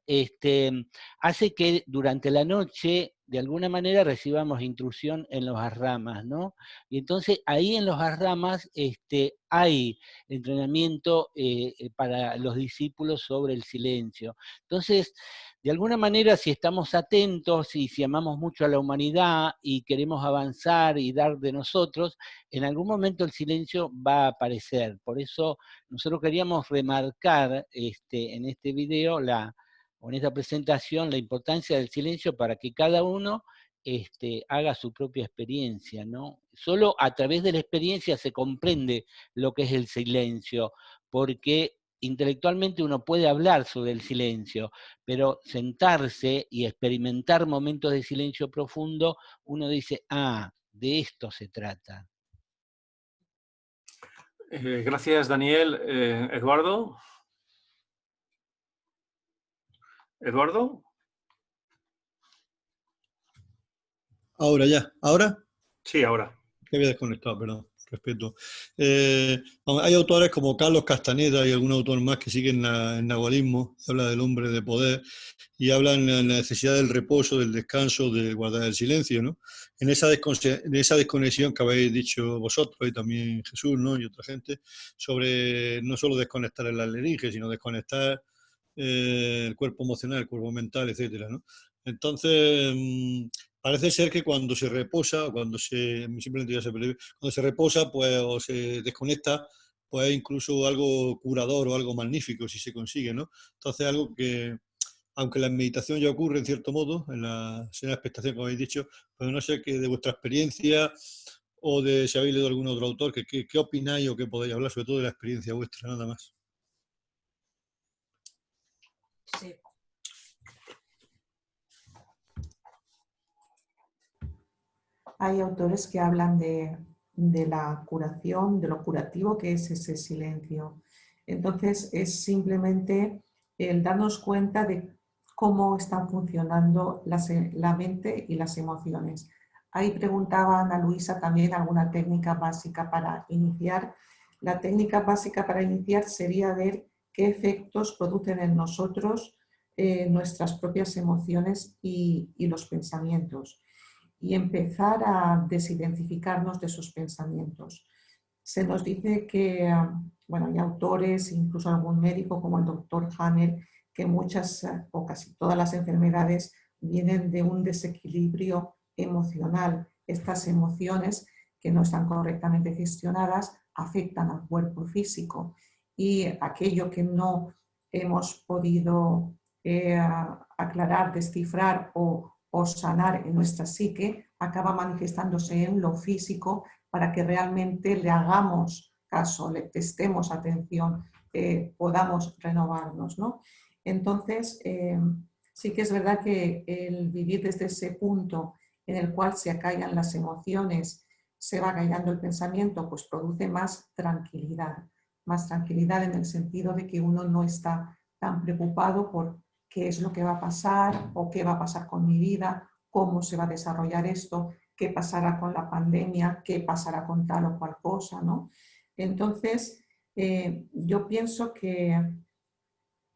hace que durante la noche, de alguna manera, recibamos intrusión en los asramas, ¿no? Y entonces ahí en los asramas hay entrenamiento para los discípulos sobre el silencio. Entonces, de alguna manera, si estamos atentos y si amamos mucho a la humanidad y queremos avanzar y dar de nosotros, en algún momento el silencio va a aparecer. Por eso nosotros queríamos remarcar en este video o en esta presentación la importancia del silencio para que cada uno haga su propia experiencia, ¿no? Solo a través de la experiencia se comprende lo que es el silencio, porque intelectualmente uno puede hablar sobre el silencio, pero sentarse y experimentar momentos de silencio profundo, uno dice, de esto se trata. Gracias, Daniel. Eduardo. ¿Eduardo? Ahora ya. ¿Ahora? Sí, ahora. Te había desconectado, perdón. respeto. Hay autores como Carlos Castaneda y algún autor más que siguen el nahualismo, habla del hombre de poder y hablan de la necesidad del reposo, del descanso, de guardar el silencio, ¿no? En esa desconexión que habéis dicho vosotros y también Jesús, ¿no? Y otra gente, sobre no solo desconectar el laringe, sino desconectar el cuerpo emocional, el cuerpo mental, etcétera, ¿no? Entonces, parece ser que cuando se reposa, o cuando simplemente ya cuando se reposa, pues, o se desconecta, pues es incluso algo curador o algo magnífico si se consigue, ¿no? Entonces, algo que, aunque la meditación ya ocurre en cierto modo, en la serena expectación, como habéis dicho, pues no sé qué de vuestra experiencia o de si habéis leído algún otro autor, ¿qué opináis o qué podéis hablar, sobre todo de la experiencia vuestra, nada más? Sí. Hay autores que hablan de la curación, de lo curativo que es ese silencio. Entonces es simplemente el darnos cuenta de cómo están funcionando la mente y las emociones. Ahí preguntaba Ana Luisa también alguna técnica básica para iniciar. La técnica básica para iniciar sería ver qué efectos producen en nosotros nuestras propias emociones y los pensamientos, y empezar a desidentificarnos de esos pensamientos. Se nos dice que, bueno, hay autores, incluso algún médico como el doctor Hammer, que muchas o casi todas las enfermedades vienen de un desequilibrio emocional. Estas emociones que no están correctamente gestionadas afectan al cuerpo físico, y aquello que no hemos podido aclarar, descifrar o sanar en nuestra psique, acaba manifestándose en lo físico para que realmente le hagamos caso, le prestemos atención, podamos renovarnos, ¿no? Entonces, sí que es verdad que el vivir desde ese punto en el cual se acallan las emociones, se va callando el pensamiento, pues produce más tranquilidad en el sentido de que uno no está tan preocupado por qué es lo que va a pasar o qué va a pasar con mi vida, cómo se va a desarrollar esto, qué pasará con la pandemia, qué pasará con tal o cual cosa, ¿no? Entonces, yo pienso que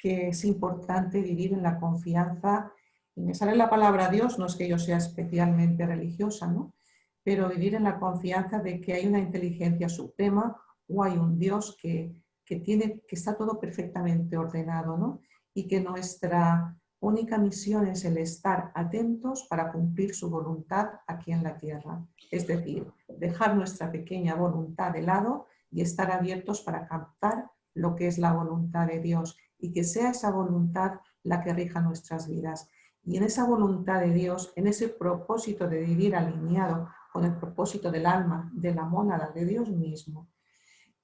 es importante vivir en la confianza, y me sale la palabra Dios, no es que yo sea especialmente religiosa, ¿no? Pero vivir en la confianza de que hay una inteligencia suprema o hay un Dios que está todo perfectamente ordenado, ¿no? Y que nuestra única misión es el estar atentos para cumplir su voluntad aquí en la tierra. Es decir, dejar nuestra pequeña voluntad de lado y estar abiertos para captar lo que es la voluntad de Dios, y que sea esa voluntad la que rija nuestras vidas. Y en esa voluntad de Dios, en ese propósito de vivir alineado con el propósito del alma, de la mónada, de Dios mismo,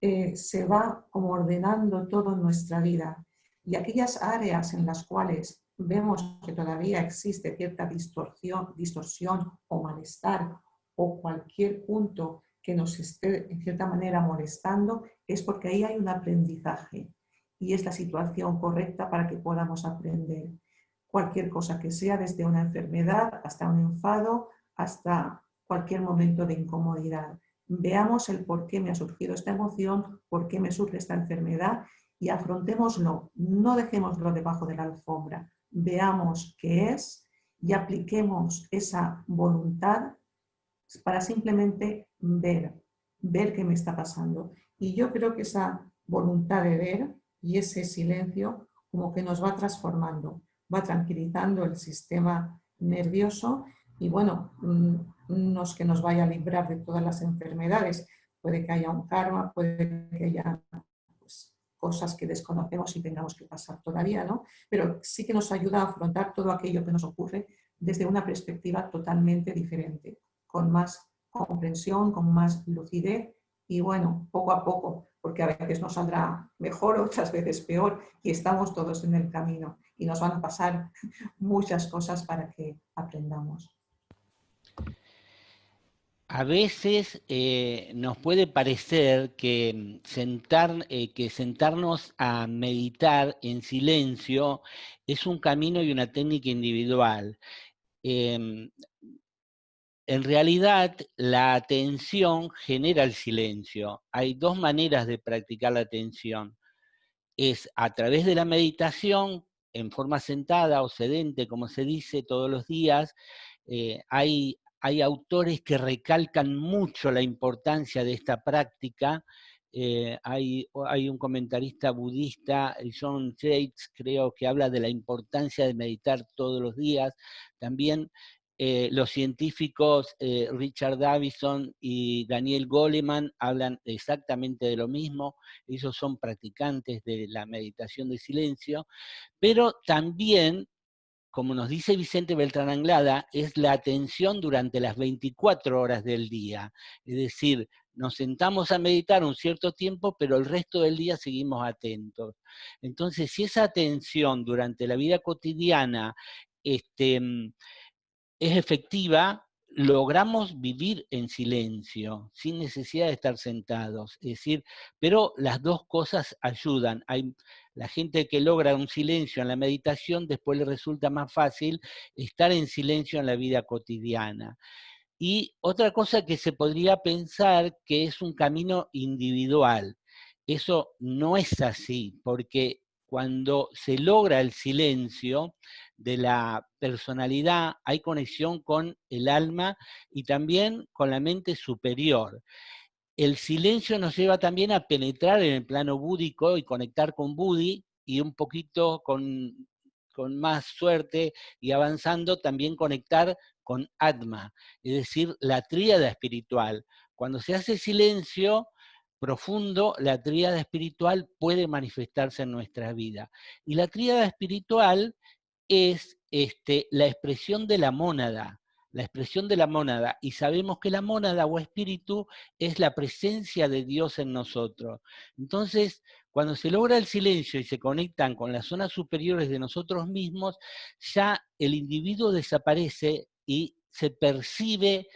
se va como ordenando todo en nuestra vida. Y aquellas áreas en las cuales vemos que todavía existe cierta distorsión o malestar o cualquier punto que nos esté en cierta manera molestando, es porque ahí hay un aprendizaje y es la situación correcta para que podamos aprender. Cualquier cosa que sea, desde una enfermedad hasta un enfado, hasta cualquier momento de incomodidad. Veamos el por qué me ha surgido esta emoción, por qué me surge esta enfermedad, y afrontémoslo, no dejémoslo debajo de la alfombra. Veamos qué es y apliquemos esa voluntad para simplemente ver qué me está pasando. Y yo creo que esa voluntad de ver y ese silencio como que nos va transformando, va tranquilizando el sistema nervioso, y bueno, no es que nos vaya a librar de todas las enfermedades, puede que haya un karma, puede que haya pues, cosas que desconocemos y tengamos que pasar todavía, ¿no? Pero sí que nos ayuda a afrontar todo aquello que nos ocurre desde una perspectiva totalmente diferente, con más comprensión, con más lucidez, y bueno, poco a poco, porque a veces nos saldrá mejor, otras veces peor, y estamos todos en el camino y nos van a pasar muchas cosas para que aprendamos. A veces nos puede parecer que, sentarnos a meditar en silencio es un camino y una técnica individual. en realidad la atención genera el silencio. Hay dos maneras de practicar la atención. Es a través de la meditación, en forma sentada o sedente, como se dice todos los días. Hay autores que recalcan mucho la importancia de esta práctica. Hay un comentarista budista, John Yates, creo, que habla de la importancia de meditar todos los días. También los científicos Richard Davidson y Daniel Goleman hablan exactamente de lo mismo. Ellos son practicantes de la meditación de silencio, pero también, como nos dice Vicente Beltrán Anglada, es la atención durante las 24 horas del día. Es decir, nos sentamos a meditar un cierto tiempo, pero el resto del día seguimos atentos. Entonces, si esa atención durante la vida cotidiana es efectiva, logramos vivir en silencio, sin necesidad de estar sentados. Es decir, pero las dos cosas ayudan. La gente que logra un silencio en la meditación, después le resulta más fácil estar en silencio en la vida cotidiana. Y otra cosa que se podría pensar que es un camino individual. Eso no es así, porque cuando se logra el silencio de la personalidad, hay conexión con el alma y también con la mente superior. El silencio nos lleva también a penetrar en el plano búdico y conectar con Budi, y un poquito con más suerte y avanzando también conectar con Atma, es decir, la tríada espiritual. Cuando se hace silencio profundo, la tríada espiritual puede manifestarse en nuestra vida. Y la tríada espiritual es la expresión de la mónada, y sabemos que la mónada o espíritu es la presencia de Dios en nosotros. Entonces, cuando se logra el silencio y se conectan con las zonas superiores de nosotros mismos, ya el individuo desaparece y se percibe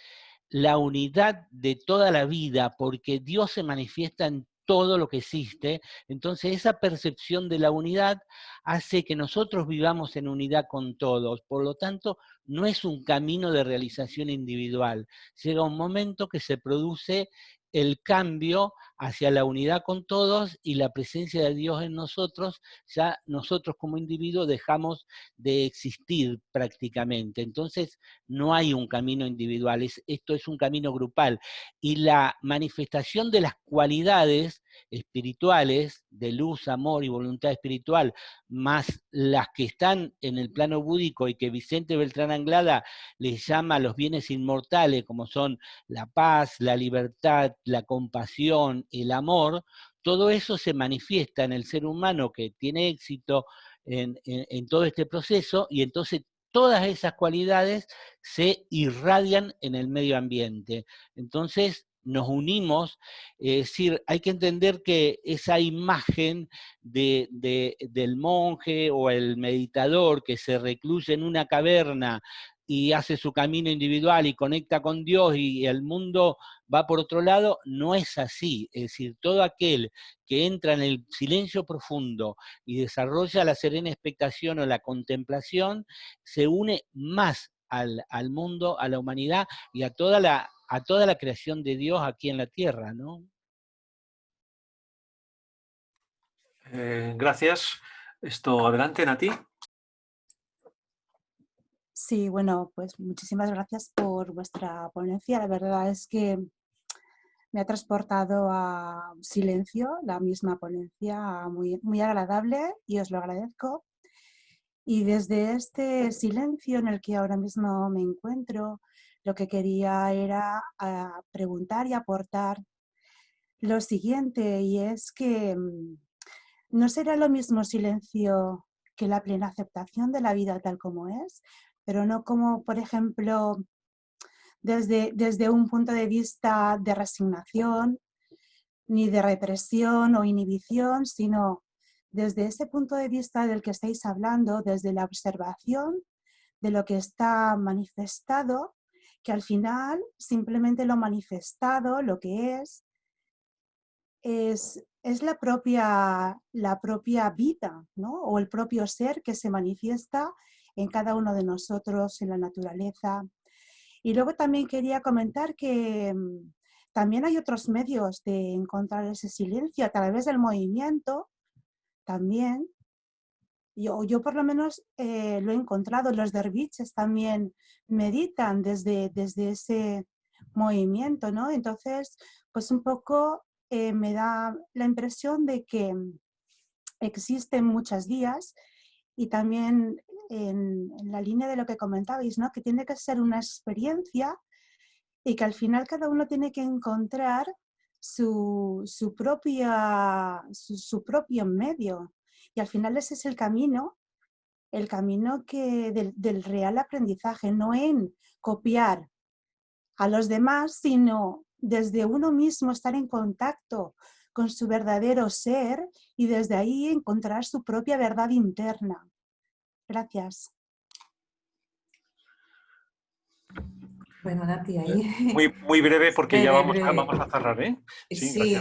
la unidad de toda la vida, porque Dios se manifiesta en todo lo que existe. Entonces esa percepción de la unidad hace que nosotros vivamos en unidad con todos. Por lo tanto, no es un camino de realización individual. Llega un momento que se produce el cambio hacia la unidad con todos y la presencia de Dios en nosotros. Ya nosotros como individuos dejamos de existir prácticamente. Entonces no hay un camino individual, esto es un camino grupal. Y la manifestación de las cualidades espirituales, de luz, amor y voluntad espiritual, más las que están en el plano búdico y que Vicente Beltrán Anglada les llama los bienes inmortales, como son la paz, la libertad, la compasión, el amor, todo eso se manifiesta en el ser humano que tiene éxito en todo este proceso, y entonces todas esas cualidades se irradian en el medio ambiente. Entonces nos unimos, es decir, hay que entender que esa imagen del monje o el meditador que se recluye en una caverna y hace su camino individual y conecta con Dios y el mundo va por otro lado, no es así. Es decir, todo aquel que entra en el silencio profundo y desarrolla la serena expectación o la contemplación, se une más al mundo, a la humanidad y a toda la creación de Dios aquí en la tierra, ¿no? Gracias. Adelante, Nati. Sí, bueno, pues muchísimas gracias por vuestra ponencia. La verdad es que me ha transportado a silencio, la misma ponencia, muy, muy agradable, y os lo agradezco. Y desde este silencio en el que ahora mismo me encuentro, lo que quería era preguntar y aportar lo siguiente, y es que no será lo mismo silencio que la plena aceptación de la vida tal como es, pero no como, por ejemplo, desde un punto de vista de resignación, ni de represión o inhibición, sino desde ese punto de vista del que estáis hablando, desde la observación de lo que está manifestado, que al final simplemente lo manifestado, lo que es la propia vida, ¿no? O el propio ser que se manifiesta en cada uno de nosotros, en la naturaleza. Y luego también quería comentar que también hay otros medios de encontrar ese silencio a través del movimiento también. Yo por lo menos lo he encontrado. Los derviches también meditan desde ese movimiento, ¿no? Entonces, pues un poco me da la impresión de que existen muchas vías y también en la línea de lo que comentabais, ¿no? Que tiene que ser una experiencia y que al final cada uno tiene que encontrar su propio medio. Y al final ese es el camino del real aprendizaje, no en copiar a los demás, sino desde uno mismo estar en contacto con su verdadero ser y desde ahí encontrar su propia verdad interna. Gracias. Bueno, Nati, ahí... Muy breve porque ya vamos a cerrar, ¿eh? Sí,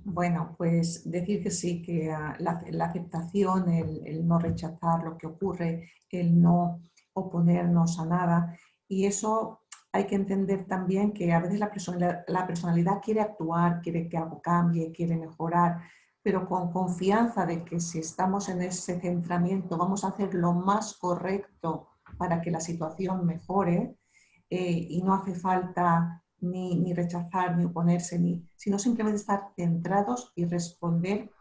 bueno, pues decir que sí, que la aceptación, el no rechazar lo que ocurre, el no oponernos a nada, y eso hay que entender también que a veces la personalidad quiere actuar, quiere que algo cambie, quiere mejorar, pero con confianza de que si estamos en ese centramiento vamos a hacer lo más correcto para que la situación mejore, y no hace falta ni rechazar, ni oponerse, sino simplemente estar centrados y responder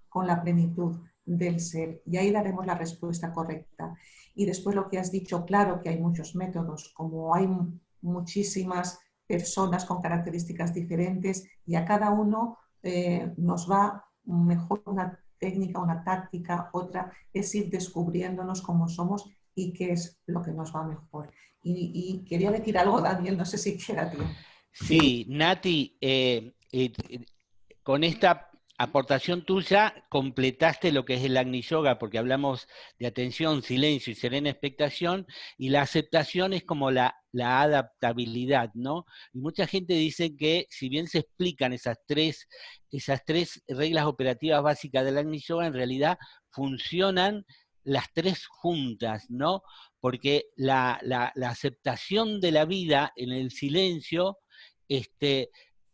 con la plenitud del ser. Y ahí daremos la respuesta correcta. Y después lo que has dicho, claro que hay muchos métodos, como hay muchísimas personas con características diferentes y a cada uno nos va mejor una técnica, una táctica, otra, es ir descubriéndonos cómo somos y qué es lo que nos va mejor. Y quería decir algo, Daniel, no sé si queda tiempo. Sí, Nati, con esta aportación tuya completaste lo que es el Agni Yoga, porque hablamos de atención, silencio y serena expectación, y la aceptación es como la adaptabilidad, ¿no? Y mucha gente dice que si bien se explican esas tres reglas operativas básicas del Agni Yoga, en realidad funcionan las tres juntas, ¿no? Porque la aceptación de la vida en el silencio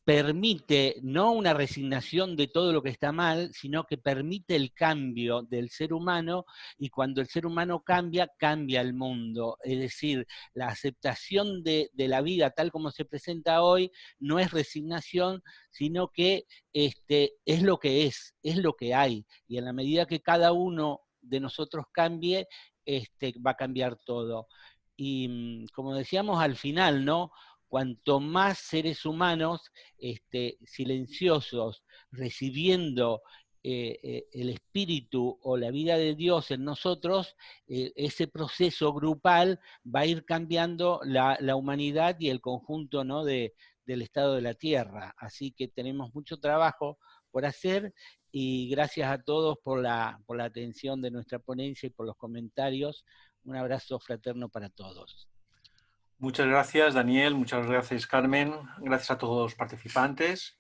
permite no una resignación de todo lo que está mal, sino que permite el cambio del ser humano, y cuando el ser humano cambia, cambia el mundo. Es decir, la aceptación de la vida tal como se presenta hoy no es resignación, sino que es lo que es lo que hay, y en la medida que cada uno de nosotros cambie, va a cambiar todo. Y como decíamos al final, ¿no? Cuanto más seres humanos silenciosos, recibiendo el espíritu o la vida de Dios en nosotros, ese proceso grupal va a ir cambiando la humanidad y el conjunto, ¿no? del estado de la Tierra. Así que tenemos mucho trabajo por hacer, y gracias a todos por la atención de nuestra ponencia y por los comentarios. Un abrazo fraterno para todos. Muchas gracias, Daniel. Muchas gracias, Carmen. Gracias a todos los participantes.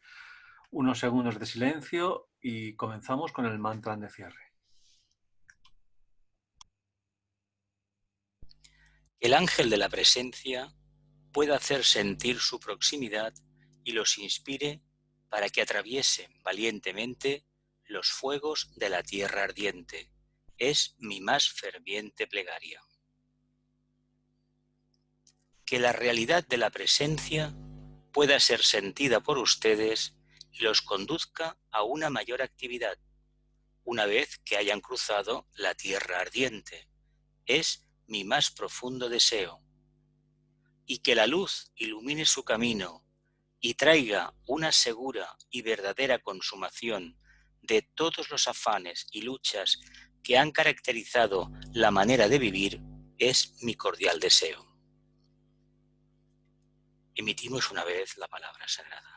Unos segundos de silencio y comenzamos con el mantra de cierre. El ángel de la presencia pueda hacer sentir su proximidad y los inspire para que atraviesen valientemente los fuegos de la tierra ardiente. Es mi más ferviente plegaria. Que la realidad de la presencia pueda ser sentida por ustedes y los conduzca a una mayor actividad, una vez que hayan cruzado la tierra ardiente. Es mi más profundo deseo. Y que la luz ilumine su camino y traiga una segura y verdadera consumación de todos los afanes y luchas que han caracterizado la manera de vivir, es mi cordial deseo. Emitimos una vez la palabra sagrada.